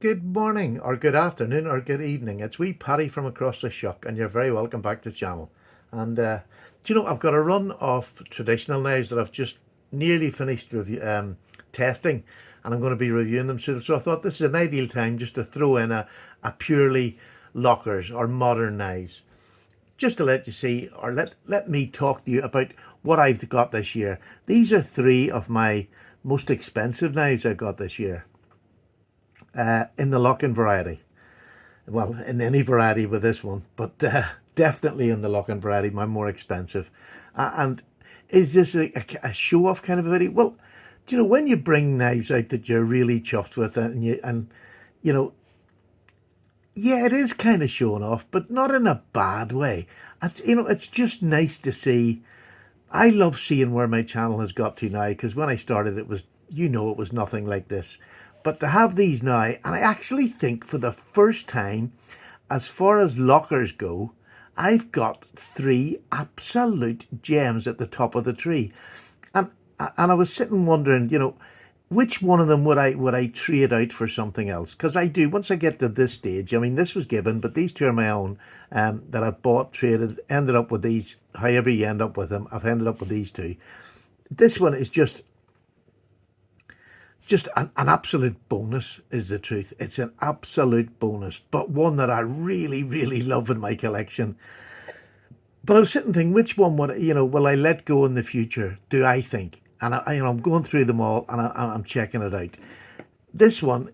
Good morning, or good afternoon, or good evening. It's wee Paddy from across the shuck, and you're very welcome back to the channel. And do you know, I've got a run of traditional knives that I've just nearly finished testing, and I'm going to be reviewing them soon. So I thought this is an ideal time just to throw in a purely lockers or modern knives, just to let you see, or let me talk to you about what I've got this year. These are three of my most expensive knives I got this year in the lock-in variety. Well, in any variety with this one, but definitely in the lock-in variety, my more expensive. And is this a show-off kind of a video? Well, do you know, when you bring knives out that you're really chuffed with, and you know, yeah, it is kind of showing off, but not in a bad way. It's just nice to see. I love seeing where my channel has got to now, because when I started, it was, it was nothing like this. But to have these now, and I actually think for the first time, as far as lockers go, I've got three absolute gems at the top of the tree. And I was sitting wondering, which one of them would I trade out for something else? Because I do, once I get to this stage. I mean, this was given, but these two are my own, that I bought, traded, ended up with these. However you end up with them, I've ended up with these two. This one is just an absolute bonus, is the truth. It's an absolute bonus, but one that I really, really love in my collection. But I was sitting thinking, which one will I let go in the future? Do I think? And I'm going through them all, and I'm checking it out. This one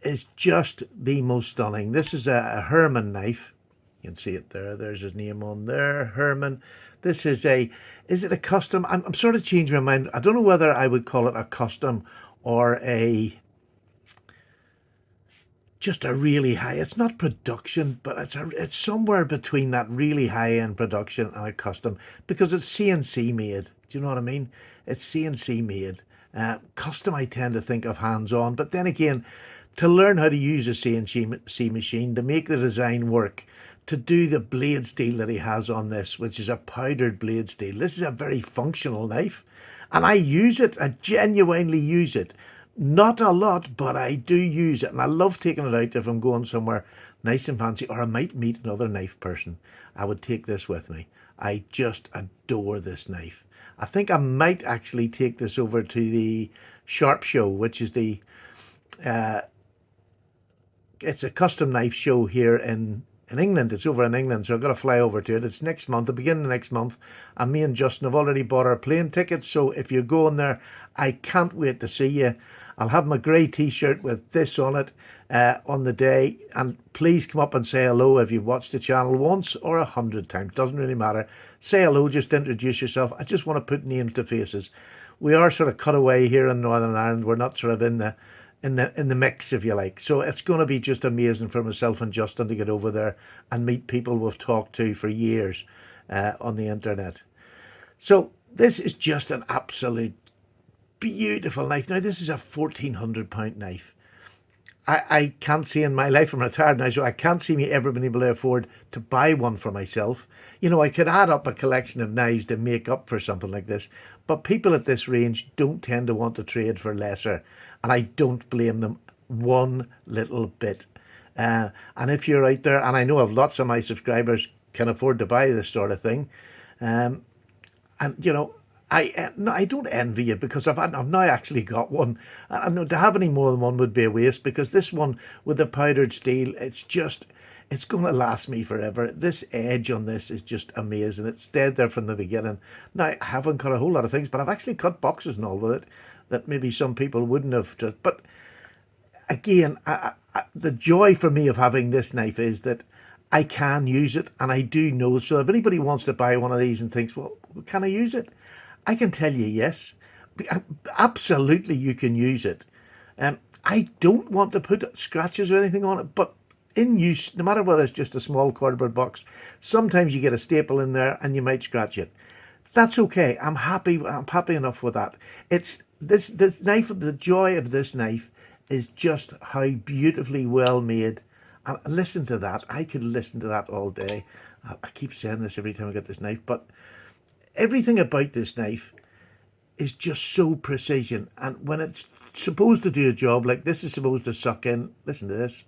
is just the most stunning. This is a Herman knife. You can see it there. There's his name on there, Herman. This is it a custom? I'm sort of changing my mind. I don't know whether I would call it a custom or just a really high. It's not production, but it's somewhere between that really high end production and a custom, because it's CNC made. Do you know what I mean? It's CNC made. Custom, I tend to think of hands on, but then again, to learn how to use a CNC machine, to make the design work, to do the blade steel that he has on this, which is a powdered blade steel. This is a very functional knife, and I use it. I genuinely use it. Not a lot, but I do use it, and I love taking it out if I'm going somewhere nice and fancy, or I might meet another knife person. I would take this with me. I just adore this knife. I think I might actually take this over to the Sharp Show, which is it's a custom knife show here in England. It's over in England, so I've got to fly over to it. It's next month, the beginning of next month, and me and Justin have already bought our plane tickets, so if you're going there, I can't wait to see you. I'll have my grey t-shirt with this on it on the day, and please come up and say hello if you've watched the channel once or 100 times. Doesn't really matter. Say hello, just introduce yourself. I just want to put names to faces. We are sort of cut away here in Northern Ireland. We're not sort of in the mix, if you like. So it's going to be just amazing for myself and Justin to get over there and meet people we've talked to for years on the internet. So this is just an absolute beautiful knife. Now, this is a £1,400 knife. I can't see in my life, I'm retired now, so I can't see me ever being able to afford to buy one for myself. I could add up a collection of knives to make up for something like this, but people at this range don't tend to want to trade for lesser, and I don't blame them one little bit. And if you're out there, and I know of lots of my subscribers can afford to buy this sort of thing, and I don't envy you, because I've now actually got one. And to have any more than one would be a waste, because this one with the powdered steel, it's going to last me forever. This edge on this is just amazing. It's stayed there from the beginning. Now, I haven't cut a whole lot of things, but I've actually cut boxes and all with it that maybe some people wouldn't have. But again, the joy for me of having this knife is that I can use it, and I do know. So if anybody wants to buy one of these and thinks, well, can I use it? I can tell you yes. Absolutely, you can use it. I don't want to put scratches or anything on it, but in use, no matter whether it's just a small cardboard box, sometimes you get a staple in there and you might scratch it. That's okay. I'm happy enough with that. It's this knife. The joy of this knife is just how beautifully well made. And listen to that. I could listen to that all day. I keep saying this every time I get this knife, but everything about this knife is just so precision. And when it's supposed to do a job. Like, this is supposed to suck in. Listen to this.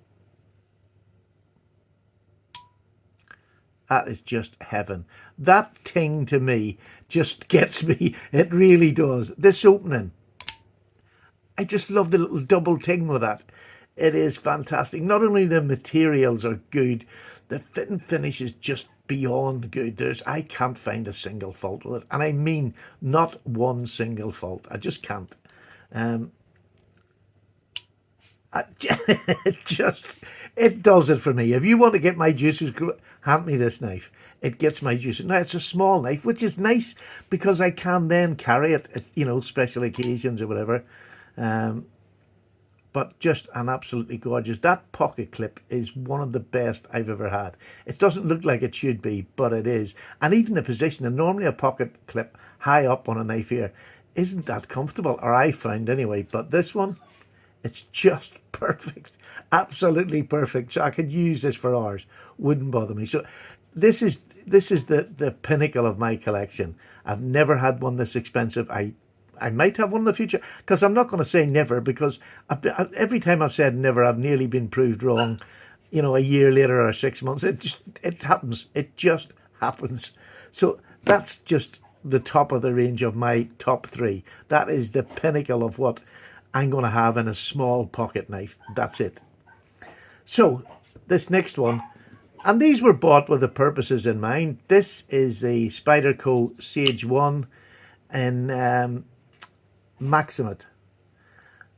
That is just heaven. That ting to me just gets me. It really does. This opening, I just love the little double ting with that. It is fantastic. Not only the materials are good, the fit and finish is just beyond good. I can't find a single fault with it. And I mean, not one single fault. I just can't. Um, it does it for me. If you want to get my juices, hand me this knife. It gets my juices. Now, it's a small knife, which is nice because I can then carry it at, special occasions or whatever. But just an absolutely gorgeous. That pocket clip is one of the best I've ever had. It doesn't look like it should be, but it is. And even the position, and normally a pocket clip high up on a knife here isn't that comfortable, or I find anyway. But this one, it's just perfect. Absolutely perfect. So I could use this for hours. Wouldn't bother me. So this is the pinnacle of my collection. I've never had one this expensive. I might have one in the future, because I'm not going to say never, because every time I've said never, I've nearly been proved wrong, a year later or 6 months. It happens. It just happens. So that's just the top of the range of my top three. That is the pinnacle of what I'm going to have in a small pocket knife. That's it. So this next one, and these were bought with the purposes in mind. This is a Spyderco Sage 1 in Maximate.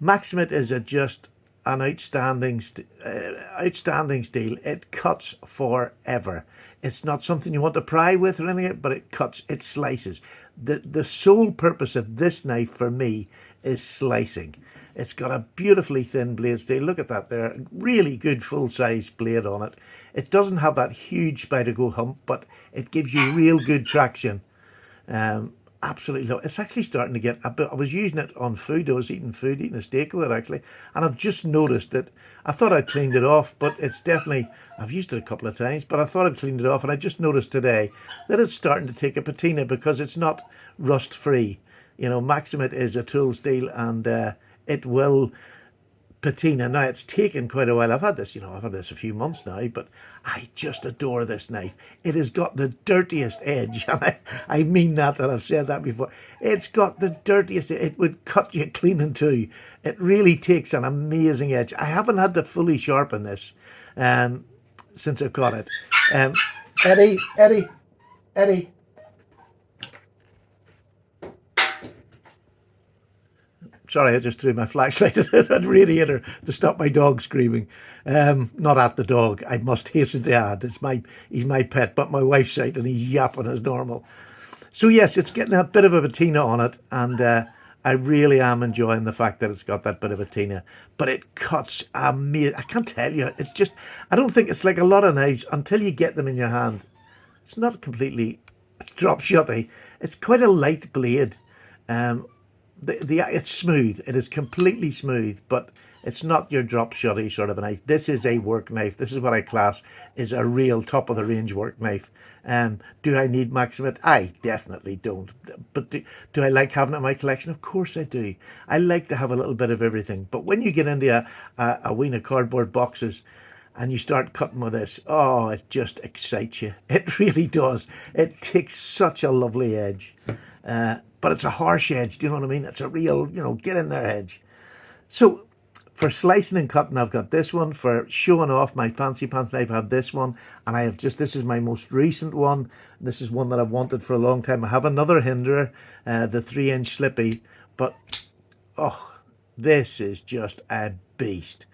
Maximate is just an outstanding steel. It cuts forever. It's not something you want to pry with or anything, but it cuts, it slices. The sole purpose of this knife for me is slicing. It's got a beautifully thin blade steel. Look at that there. Really good full-size blade on it. It doesn't have that huge Spyderco hump, but it gives you real good traction. Absolutely love it. It's actually starting to get a bit. I was using it on food. I was eating a steak with it actually, and I've just noticed that. I thought I'd cleaned it off, but it's definitely, I've used it a couple of times, but I thought I'd cleaned it off, and I just noticed today that it's starting to take a patina because it's not rust free. Maximate is a tool steel, and it will patina. Now, it's taken quite a while. I've had this a few months now, but I just adore this knife. It has got the dirtiest edge, and I mean that, and I've said that before. It's got the dirtiest, it would cut you clean in two. It really takes an amazing edge. I haven't had to fully sharpen this since I've got it. Eddie. Sorry, I just threw my flashlight at the radiator to stop my dog screaming. Not at the dog, I must hasten to add. He's my pet, but my wife's out and he's yapping as normal. So yes, it's getting a bit of a patina on it, and I really am enjoying the fact that it's got that bit of a patina. But it cuts amazing. I can't tell you. It's just, I don't think it's like a lot of knives until you get them in your hand. It's not completely drop shotty. It's quite a light blade. It's smooth. It is completely smooth, but it's not your drop shotty sort of a knife. This is a work knife. This is what I class is a real top of the range work knife. Do I need Maximate? I definitely don't. But do I like having it in my collection? Of course I do. I like to have a little bit of everything. But when you get into a ween of cardboard boxes and you start cutting with this, oh, it just excites you. It really does. It takes such a lovely edge. But it's a harsh edge, do you know what I mean? It's a real, get in there edge. So for slicing and cutting, I've got this one. For showing off my fancy pants knife, I have this one. And I have this is my most recent one. This is one that I've wanted for a long time. I have another Hinderer, the 3-inch slippy. But, oh, this is just a beast.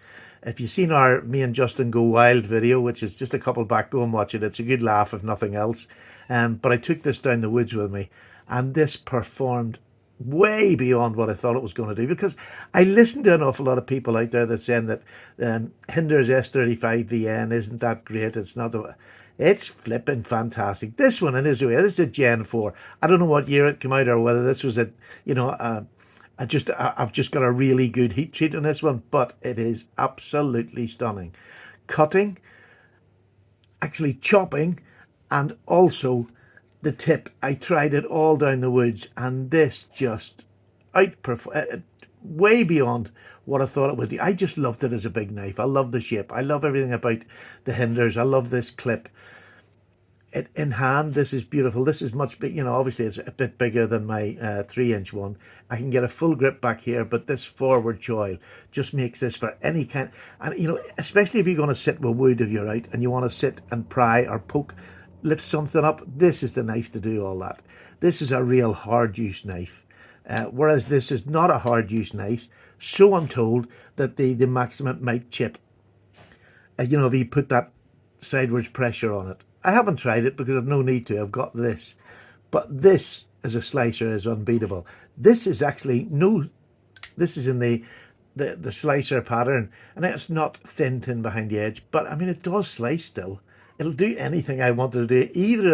If you've seen our Me and Justin Go Wild video, which is just a couple back, go and watch it. It's a good laugh, if nothing else. But I took this down the woods with me, and this performed way beyond what I thought it was going to do, because I listened to an awful lot of people out there that saying that Hinderer's S35 VN isn't that great. It's not it's flipping fantastic. This one in Israel, this is a Gen 4. I don't know what year it came out, or whether this was I've just got a really good heat treat on this one, but it is absolutely stunning. Cutting, actually chopping, and also the tip. I tried it all down the woods, and this just way beyond what I thought it would be. I just loved it as a big knife. I love the shape. I love everything about the Hinders. I love this clip. It, in hand, this is beautiful. This is much big, obviously it's a bit bigger than my 3-inch one. I can get a full grip back here, but this forward choil just makes this for any kind. And especially if you're going to sit with wood, if you're out and you want to sit and pry or poke, lift something up, this is the knife to do all that. This is a real hard use knife. Whereas this is not a hard use knife, so I'm told that the Maximum might chip. If you put that sideways pressure on it. I haven't tried it because I've no need to. I've got this. But this as a slicer is unbeatable. This is actually this is in the slicer pattern, and it's not thin behind the edge, but I mean it does slice still. It'll do anything I want to do. Either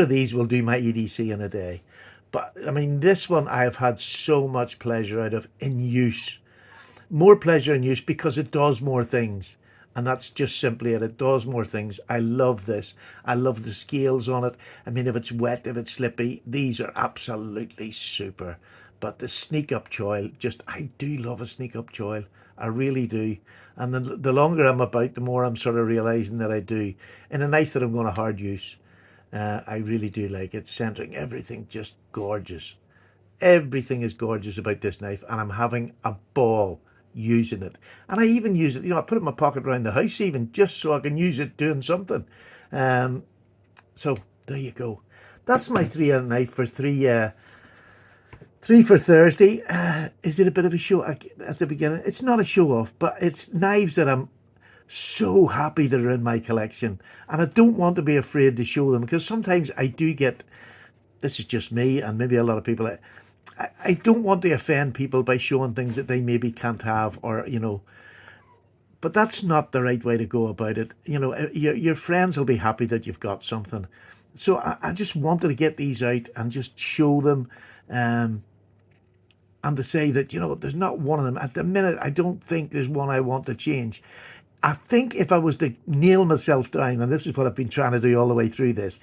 of these will do my EDC in a day. But I mean this one I have had so much pleasure out of in use. More pleasure in use because it does more things. And that's just simply it. It does more things. I love this. I love the scales on it. I mean, if it's wet, if it's slippy, these are absolutely super. But the sneak up choil, I do love a sneak up choil. I really do. And the longer I'm about, the more I'm sort of realizing that I do. In a knife that I'm going to hard use, I really do like it. Centering everything, just gorgeous. Everything is gorgeous about this knife, and I'm having a ball using it. And I even use it, I put it in my pocket around the house even, just so I can use it doing something. So there you go. That's my 3-inch knife for three for Thursday. Is it a bit of a show at the beginning? It's not a show off, but it's knives that I'm so happy that are in my collection. And I don't want to be afraid to show them, because sometimes I do get, this is just me and maybe a lot of people, I don't want to offend people by showing things that they maybe can't have, or but that's not the right way to go about it. Your friends will be happy that you've got something. So I just wanted to get these out and just show them, and to say that there's not one of them at the minute. I don't think there's one I want to change. I think if I was to nail myself down, and this is what I've been trying to do all the way through this,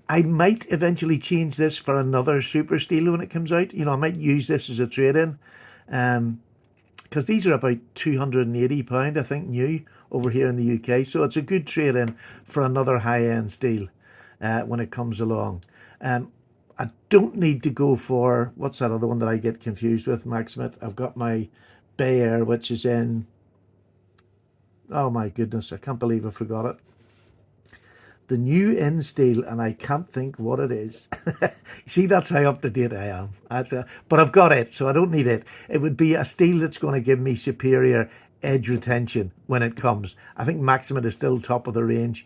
I might eventually change this for another super steel when it comes out. I might use this as a trade-in, because these are about £280, I think, new over here in the UK. So it's a good trade-in for another high-end steel when it comes along. I don't need to go for, what's that other one that I get confused with, Maximum. I've got my Bayer, which is in, oh my goodness, I can't believe I forgot it. The new in steel, and I can't think what it is. See, that's how up to date I am. But I've got it, so I don't need it. It would be a steel that's going to give me superior edge retention when it comes. I think Maximum is still top of the range,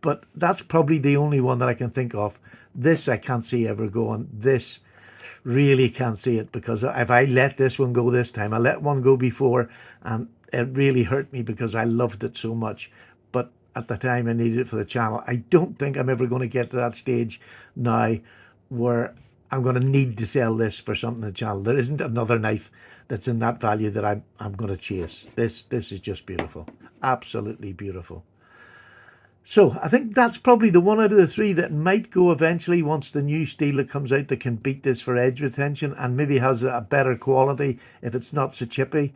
but that's probably the only one that I can think of. This I can't see ever going. This really can't see it, because if I let this one go this time, I let one go before, and it really hurt me because I loved it so much. But at the time I needed it for the channel. I don't think I'm ever going to get to that stage now where I'm going to need to sell this for something on the channel. There isn't another knife that's in that value that I'm going to chase. This is just beautiful. Absolutely beautiful. So I think that's probably the one out of the three that might go eventually once the new steel that comes out that can beat this for edge retention, and maybe has a better quality if it's not so chippy.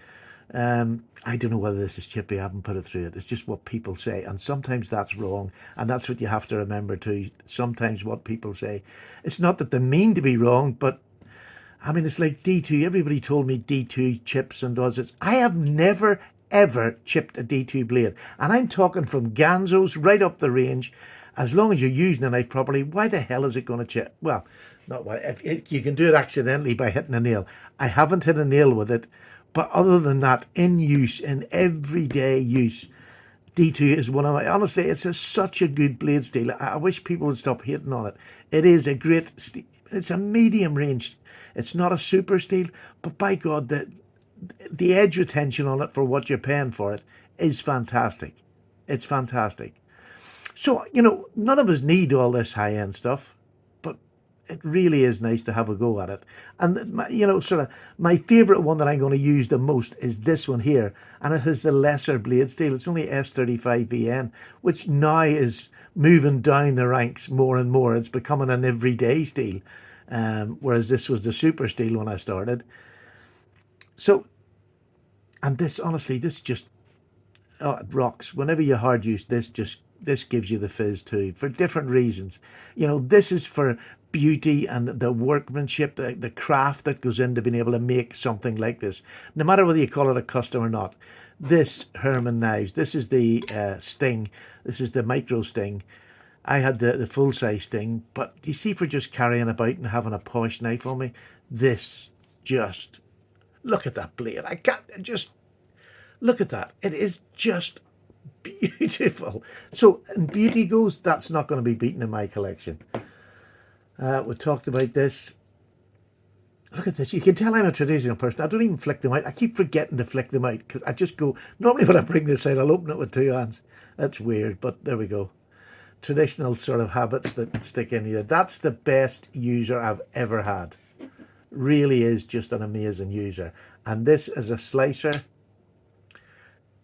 I don't know whether this is chippy. I haven't put it through it. It's just what people say, and sometimes that's wrong, and that's what you have to remember too. Sometimes what people say, it's not that they mean to be wrong, but I mean, it's like D2. Everybody told me D2 chips and does it. I have never ever chipped a D2 blade, and I'm talking from Ganzos right up the range. As long as you're using a knife properly, why the hell is it going to chip? Well, not why. If you can do it accidentally by hitting a nail. I haven't hit a nail with it, but other than that, in use, in everyday use, D2 is one of my, honestly, such a good blade steel. I wish people would stop hating on it. It is a great steel. It's a medium range. It's not a super steel, but by God, the edge retention on it for what you're paying for it is fantastic. It's fantastic. So, none of us need all this high-end stuff, but it really is nice to have a go at it. And, sort of my favourite one that I'm going to use the most is this one here. And it has the lesser blade steel. It's only S35VN, which now is moving down the ranks more and more. It's becoming an everyday steel, whereas this was the super steel when I started. So, and this, honestly, this just, oh, it rocks. Whenever you hard use this, just this gives you the fizz too for different reasons. You know, this is for beauty and the workmanship, the craft that goes into being able to make something like this. No matter whether you call it a custom or not, this Herman knives. This is the Sting. This is the micro Sting. I had the full size Sting, but you see, for just carrying about and having a posh knife on me, this just look at that blade. I can't just look at that. It is just beautiful. So, and beauty goes, that's not going to be beaten in my collection. We talked about this. Look at this. You can tell I'm a traditional person. I don't even flick them out. I keep forgetting to flick them out because I just go, normally when I bring this out, I'll open it with two hands. That's weird, but there we go. Traditional sort of habits that stick in here. That's the best user I've ever had. Really is just an amazing user. And this is a slicer,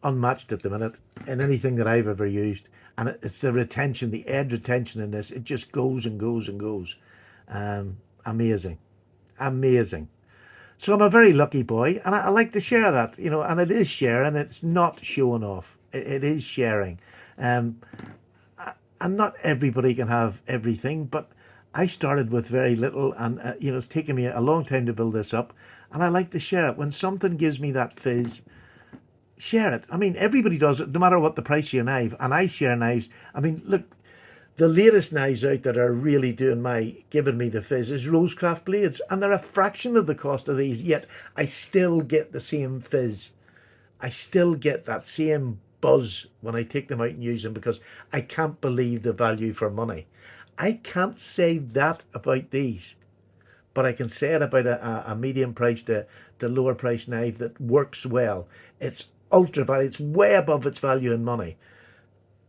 unmatched at the minute in anything that I've ever used. And it's the retention, the edge retention in this. It just goes and goes and goes. Amazing. Amazing. So I'm a very lucky boy, and I like to share that, you know, and it is sharing. It's not showing off. It is sharing. And not everybody can have everything, but I started with very little, and you know, it's taken me a long time to build this up, and I like to share it. When something gives me that fizz, share it. I mean, everybody does it, no matter what the price of your knife, and I share knives. I mean, look, the latest knives out that are really giving me the fizz is Rosecraft blades, and they're a fraction of the cost of these, yet I still get the same fizz. I still get that same buzz when I take them out and use them, because I can't believe the value for money. I can't say that about these, but I can say it about a medium priced to lower price knife that works well. It's ultra value. It's way above its value in money.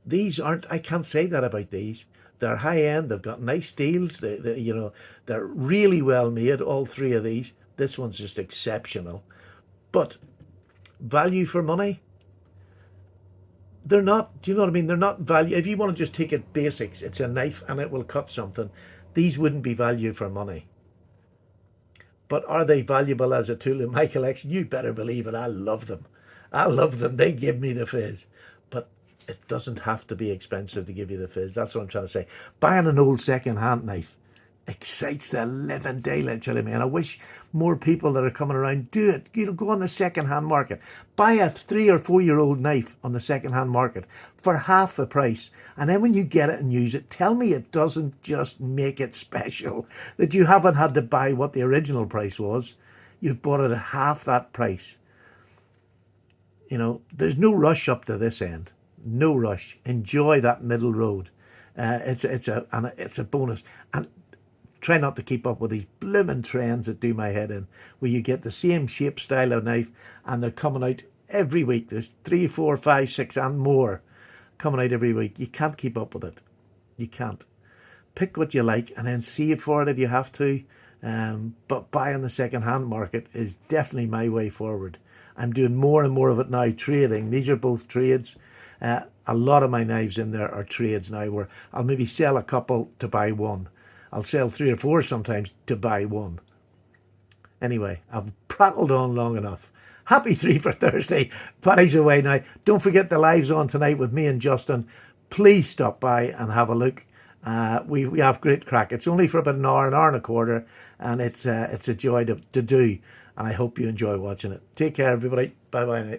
These aren't. I can't say that about these. They're high end. They've got nice steels. You know, they're really well made. All three of these. This one's just exceptional. But value for money, they're not. Do you know what I mean? They're not value. If you want to just take it basics, it's a knife and it will cut something. These wouldn't be value for money. But are they valuable as a tool in my collection? You better believe it. I love them. I love them. They give me the fizz. But it doesn't have to be expensive to give you the fizz. That's what I'm trying to say. Buying an old second-hand knife excites the living daylights out of me. And I wish more people that are coming around do it. You know, go on the second-hand market. Buy a 3 or 4 year old knife on the second-hand market for half the price. And then when you get it and use it, tell me it doesn't just make it special. That you haven't had to buy what the original price was. You've bought it at half that price. You know, there's no rush up to this end. No rush. Enjoy that middle road. It's a bonus. And try not to keep up with these blooming trends that do my head in, where you get the same shape, style of knife, and they're coming out every week. There's 3, 4, 5, 6, and more coming out every week. You can't keep up with it. You can't. Pick what you like and then save for it if you have to. But buying the second-hand market is definitely my way forward. I'm doing more and more of it now, trading. These are both trades. A lot of my knives in there are trades now, where I'll maybe sell a couple to buy one. I'll sell 3 or 4 sometimes to buy one. Anyway, I've prattled on long enough. Happy 3 for Thursday. Paddy's away now. Don't forget the live's on tonight with me and Justin. Please stop by and have a look. We have great crack. It's only for about an hour and a quarter, and it's a joy to do. And I hope you enjoy watching it. Take care, everybody. Bye-bye now.